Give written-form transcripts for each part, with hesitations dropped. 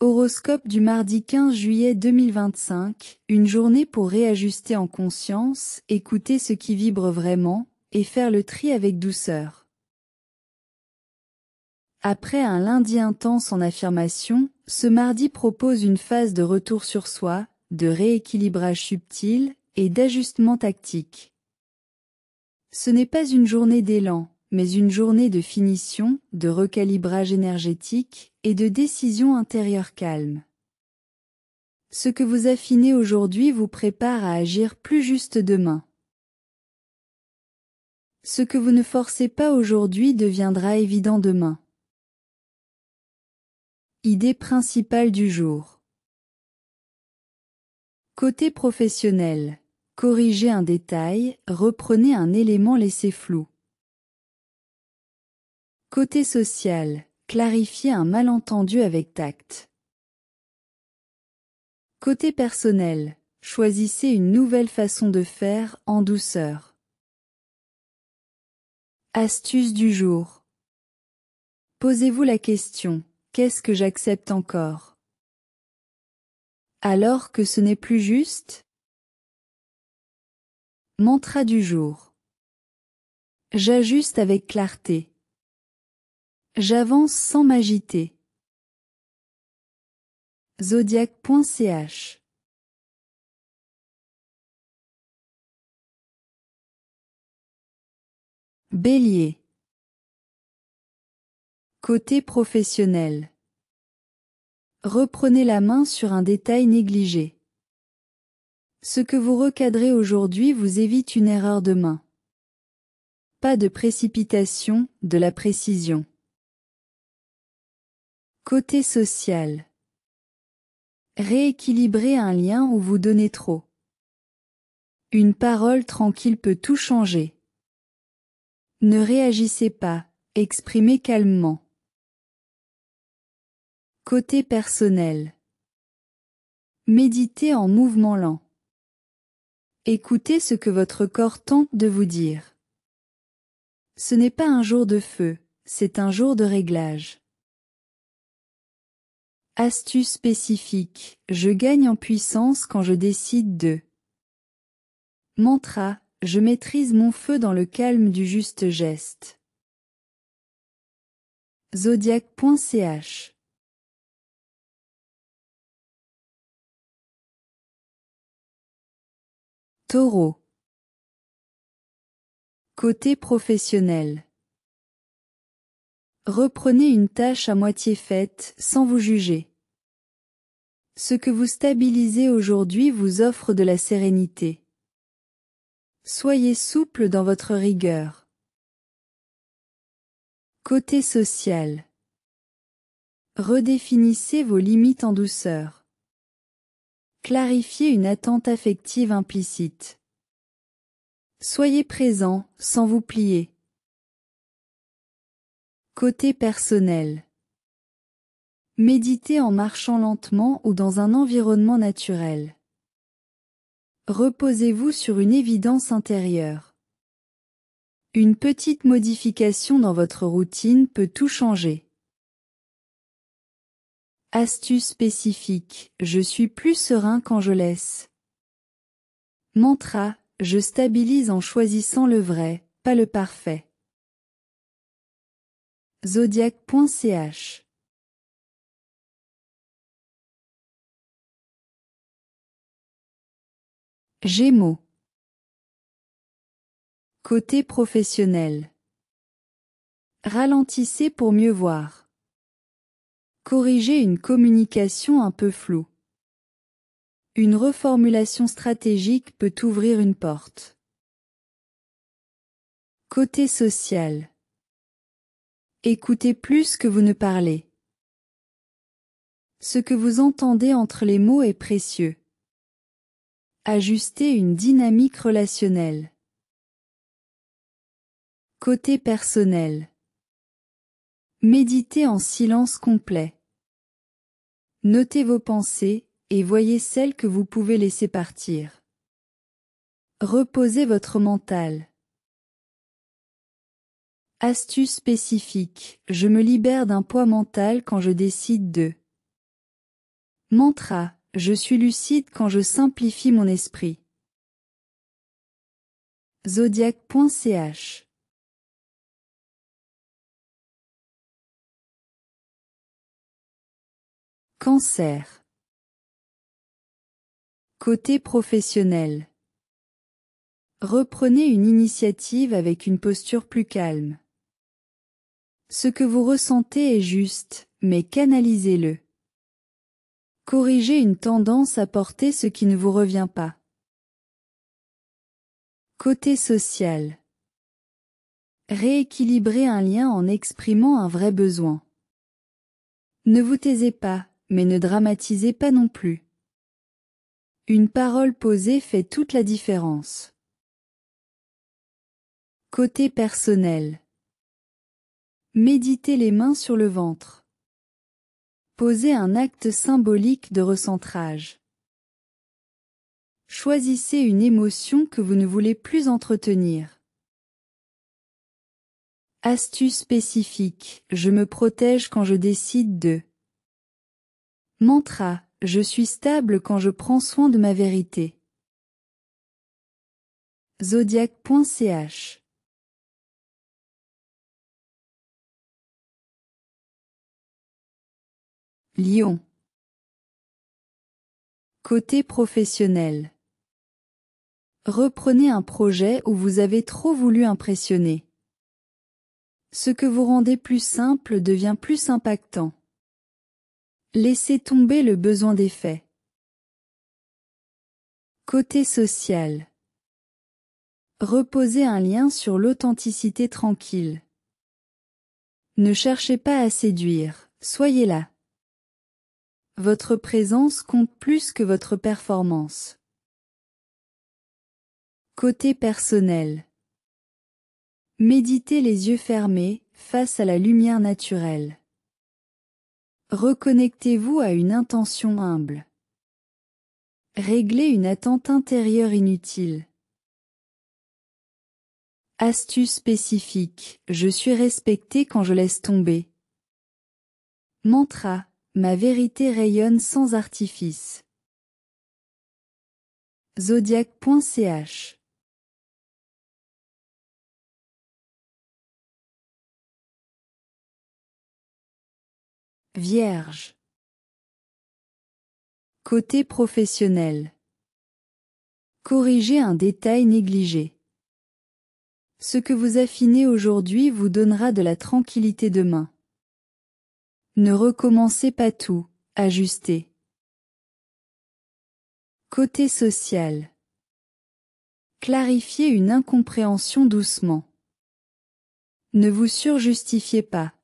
Horoscope du mardi 15 juillet 2025, une journée pour réajuster en conscience, écouter ce qui vibre vraiment, et faire le tri avec douceur. Après un lundi intense en affirmation, ce mardi propose une phase de retour sur soi, de rééquilibrage subtil, et d'ajustement tactique. Ce n'est pas une journée d'élan, mais une journée de finition, de recalibrage énergétique, et de décision intérieure calme. Ce que vous affinez aujourd'hui vous prépare à agir plus juste demain. Ce que vous ne forcez pas aujourd'hui deviendra évident demain. Idée principale du jour. Côté professionnel, corrigez un détail, reprenez un élément laissé flou. Côté social, clarifiez un malentendu avec tact. Côté personnel, choisissez une nouvelle façon de faire en douceur. Astuce du jour. Posez-vous la question, qu'est-ce que j'accepte encore? Alors que ce n'est plus juste? Mantra du jour. J'ajuste avec clarté. J'avance sans m'agiter. Zodiac.ch. Bélier. Côté professionnel. Reprenez la main sur un détail négligé. Ce que vous recadrez aujourd'hui vous évite une erreur demain. Pas de précipitation, de la précision. Côté social. Rééquilibrez un lien où vous donnez trop. Une parole tranquille peut tout changer. Ne réagissez pas, exprimez calmement. Côté personnel. Méditez en mouvement lent. Écoutez ce que votre corps tente de vous dire. Ce n'est pas un jour de feu, c'est un jour de réglage. Astuce spécifique, je gagne en puissance quand je décide de. Mantra, je maîtrise mon feu dans le calme du juste geste. Zodiac.ch. Taureau. Côté professionnel. Reprenez une tâche à moitié faite, sans vous juger. Ce que vous stabilisez aujourd'hui vous offre de la sérénité. Soyez souple dans votre rigueur. Côté social. Redéfinissez vos limites en douceur. Clarifiez une attente affective implicite. Soyez présent, sans vous plier. Côté personnel. Méditez en marchant lentement ou dans un environnement naturel. Reposez-vous sur une évidence intérieure. Une petite modification dans votre routine peut tout changer. Astuce spécifique, je suis plus serein quand je laisse. Mantra, je stabilise en choisissant le vrai, pas le parfait. Zodiac.ch. Gémeaux. Côté professionnel. Ralentissez pour mieux voir. Corrigez une communication un peu floue. Une reformulation stratégique peut ouvrir une porte. Côté social. Écoutez plus que vous ne parlez. Ce que vous entendez entre les mots est précieux. Ajustez une dynamique relationnelle. Côté personnel. Méditez en silence complet. Notez vos pensées, et voyez celles que vous pouvez laisser partir. Reposez votre mental. Astuce spécifique, je me libère d'un poids mental quand je décide de. Mantra, je suis lucide quand je simplifie mon esprit. Zodiac.ch. Cancer. Côté professionnel. Reprenez une initiative avec une posture plus calme. Ce que vous ressentez est juste, mais canalisez-le. Corrigez une tendance à porter ce qui ne vous revient pas. Côté social. Rééquilibrez un lien en exprimant un vrai besoin. Ne vous taisez pas, mais ne dramatisez pas non plus. Une parole posée fait toute la différence. Côté personnel. Méditez les mains sur le ventre. Posez un acte symbolique de recentrage. Choisissez une émotion que vous ne voulez plus entretenir. Astuce spécifique, je me protège quand je décide de. Mantra, je suis stable quand je prends soin de ma vérité. Zodiac.ch. Lion. Côté professionnel. Reprenez un projet où vous avez trop voulu impressionner. Ce que vous rendez plus simple devient plus impactant. Laissez tomber le besoin d'effet. Côté social. Reposez un lien sur l'authenticité tranquille. Ne cherchez pas à séduire, soyez là. Votre présence compte plus que votre performance. Côté personnel. Méditez les yeux fermés, face à la lumière naturelle. Reconnectez-vous à une intention humble. Réglez une attente intérieure inutile. Astuce spécifique, je suis respecté quand je laisse tomber. Mantra, ma vérité rayonne sans artifice. Zodiac.ch. Vierge. Côté professionnel. Corrigez un détail négligé. Ce que vous affinez aujourd'hui vous donnera de la tranquillité demain. Ne recommencez pas tout, ajustez. Côté social. Clarifiez une incompréhension doucement. Ne vous surjustifiez pas.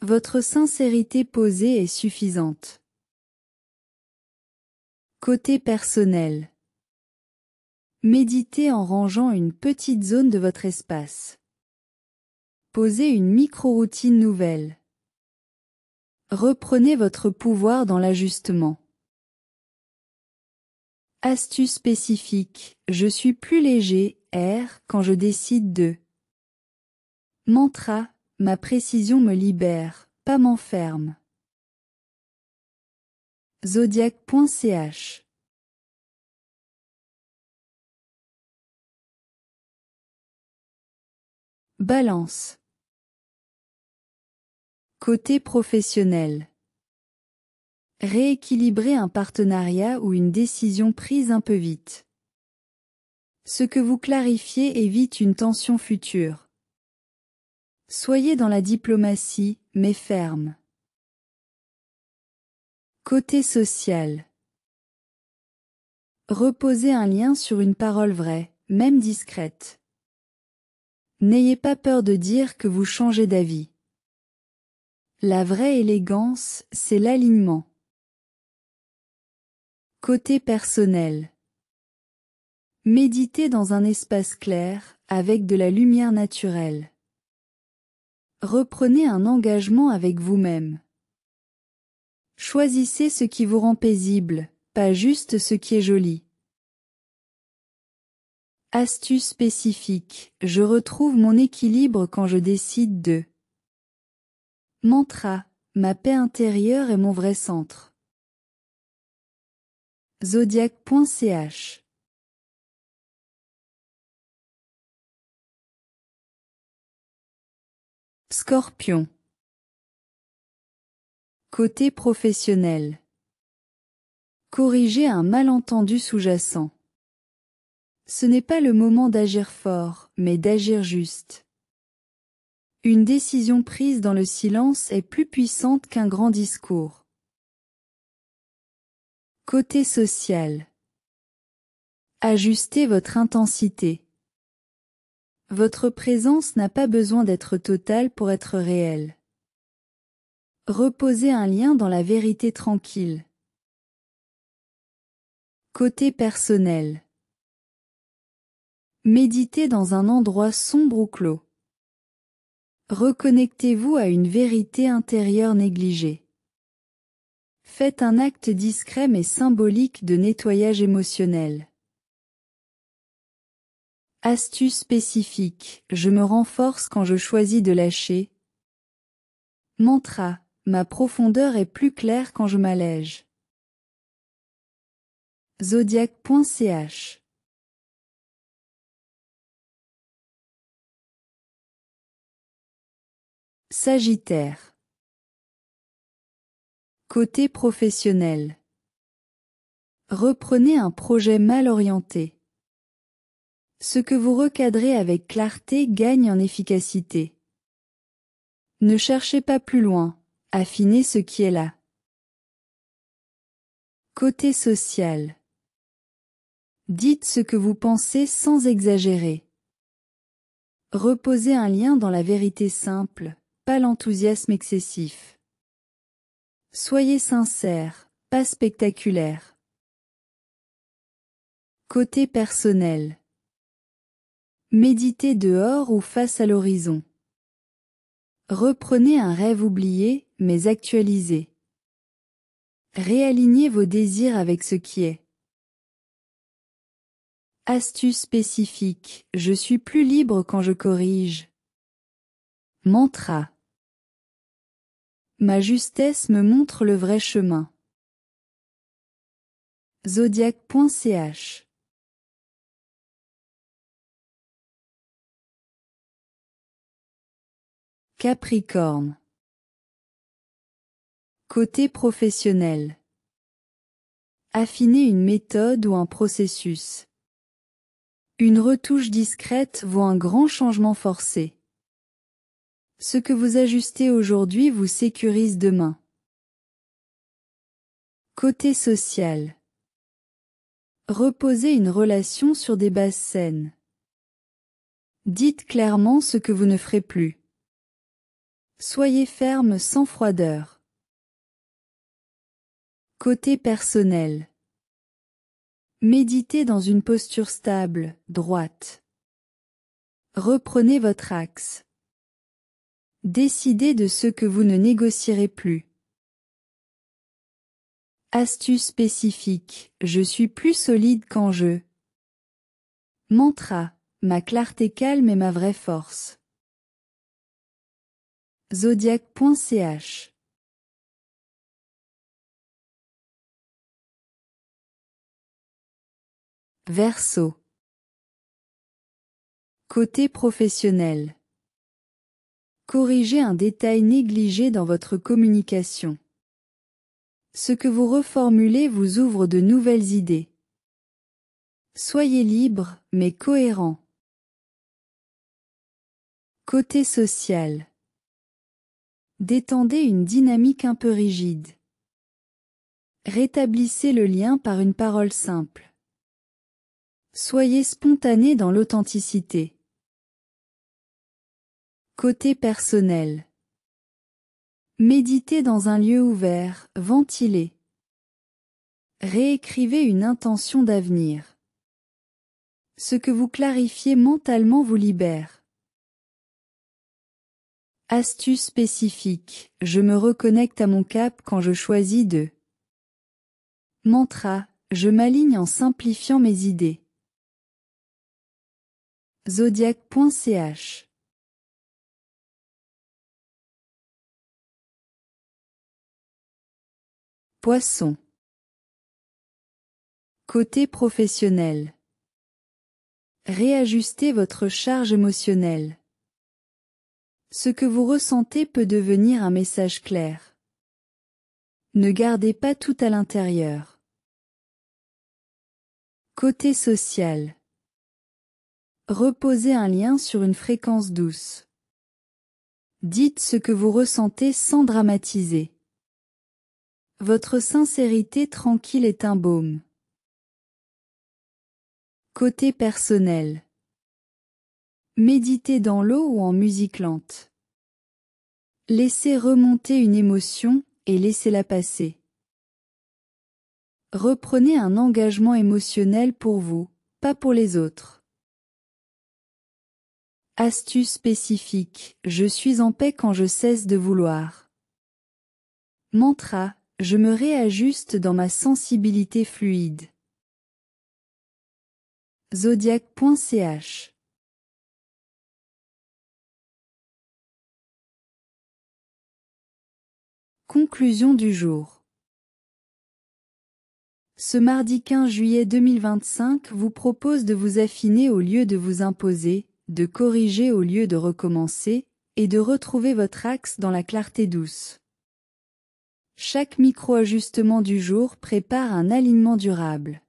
Votre sincérité posée est suffisante. Côté personnel. Méditez en rangeant une petite zone de votre espace. Posez une micro-routine nouvelle. Reprenez votre pouvoir dans l'ajustement. Astuce spécifique, je suis plus léger, quand je décide de. Mantra, ma précision me libère, pas m'enferme. Zodiac.ch. Balance. Côté professionnel. Rééquilibrer un partenariat ou une décision prise un peu vite. Ce que vous clarifiez évite une tension future. Soyez dans la diplomatie, mais ferme. Côté social. Reposez un lien sur une parole vraie, même discrète. N'ayez pas peur de dire que vous changez d'avis. La vraie élégance, c'est l'alignement. Côté personnel. Méditez dans un espace clair, avec de la lumière naturelle. Reprenez un engagement avec vous-même. Choisissez ce qui vous rend paisible, pas juste ce qui est joli. Astuce spécifique, je retrouve mon équilibre quand je décide de. Mantra, ma paix intérieure est mon vrai centre. Zodiac.ch. Scorpion. Côté professionnel. Corriger un malentendu sous-jacent. Ce n'est pas le moment d'agir fort, mais d'agir juste. Une décision prise dans le silence est plus puissante qu'un grand discours. Côté social. Ajustez votre intensité. Votre présence n'a pas besoin d'être totale pour être réelle. Reposez un lien dans la vérité tranquille. Côté personnel. Méditez dans un endroit sombre ou clos. Reconnectez-vous à une vérité intérieure négligée. Faites un acte discret mais symbolique de nettoyage émotionnel. Astuce spécifique, je me renforce quand je choisis de lâcher. Mantra, ma profondeur est plus claire quand je m'allège. Zodiac.ch. Sagittaire. Côté professionnel. Reprenez un projet mal orienté. Ce que vous recadrez avec clarté gagne en efficacité. Ne cherchez pas plus loin, affinez ce qui est là. Côté social. Dites ce que vous pensez sans exagérer. Reposez un lien dans la vérité simple, pas l'enthousiasme excessif. Soyez sincère, pas spectaculaire. Côté personnel. Méditez dehors ou face à l'horizon. Reprenez un rêve oublié, mais actualisé. Réalignez vos désirs avec ce qui est. Astuce spécifique, je suis plus libre quand je corrige. Mantra. Ma justesse me montre le vrai chemin. Zodiac.ch. Capricorne. Côté professionnel. Affinez une méthode ou un processus. Une retouche discrète vaut un grand changement forcé. Ce que vous ajustez aujourd'hui vous sécurise demain. Côté social. Reposez une relation sur des bases saines. Dites clairement ce que vous ne ferez plus. Soyez ferme sans froideur. Côté personnel. Méditez dans une posture stable, droite. Reprenez votre axe. Décidez de ce que vous ne négocierez plus. Astuce spécifique, je suis plus solide qu'en jeu. Mantra, ma clarté calme est ma vraie force. Zodiac.ch. Verseau. Côté professionnel. Corrigez un détail négligé dans votre communication. Ce que vous reformulez vous ouvre de nouvelles idées. Soyez libre, mais cohérent. Côté social. Détendez une dynamique un peu rigide. Rétablissez le lien par une parole simple. Soyez spontané dans l'authenticité. Côté personnel. Méditez dans un lieu ouvert, ventilé. Réécrivez une intention d'avenir. Ce que vous clarifiez mentalement vous libère. Astuce spécifique, je me reconnecte à mon cap quand je choisis de. Mantra, je m'aligne en simplifiant mes idées. Zodiac.ch. Poisson. Côté professionnel. Réajustez votre charge émotionnelle. Ce que vous ressentez peut devenir un message clair. Ne gardez pas tout à l'intérieur. Côté social. Reposez un lien sur une fréquence douce. Dites ce que vous ressentez sans dramatiser. Votre sincérité tranquille est un baume. Côté personnel. Méditez dans l'eau ou en musique lente. Laissez remonter une émotion et laissez-la passer. Reprenez un engagement émotionnel pour vous, pas pour les autres. Astuce spécifique, je suis en paix quand je cesse de vouloir. Mantra, je me réajuste dans ma sensibilité fluide. Zodiac.ch. Conclusion du jour. Ce mardi 15 juillet 2025 vous propose de vous affiner au lieu de vous imposer, de corriger au lieu de recommencer, et de retrouver votre axe dans la clarté douce. Chaque micro-ajustement du jour prépare un alignement durable.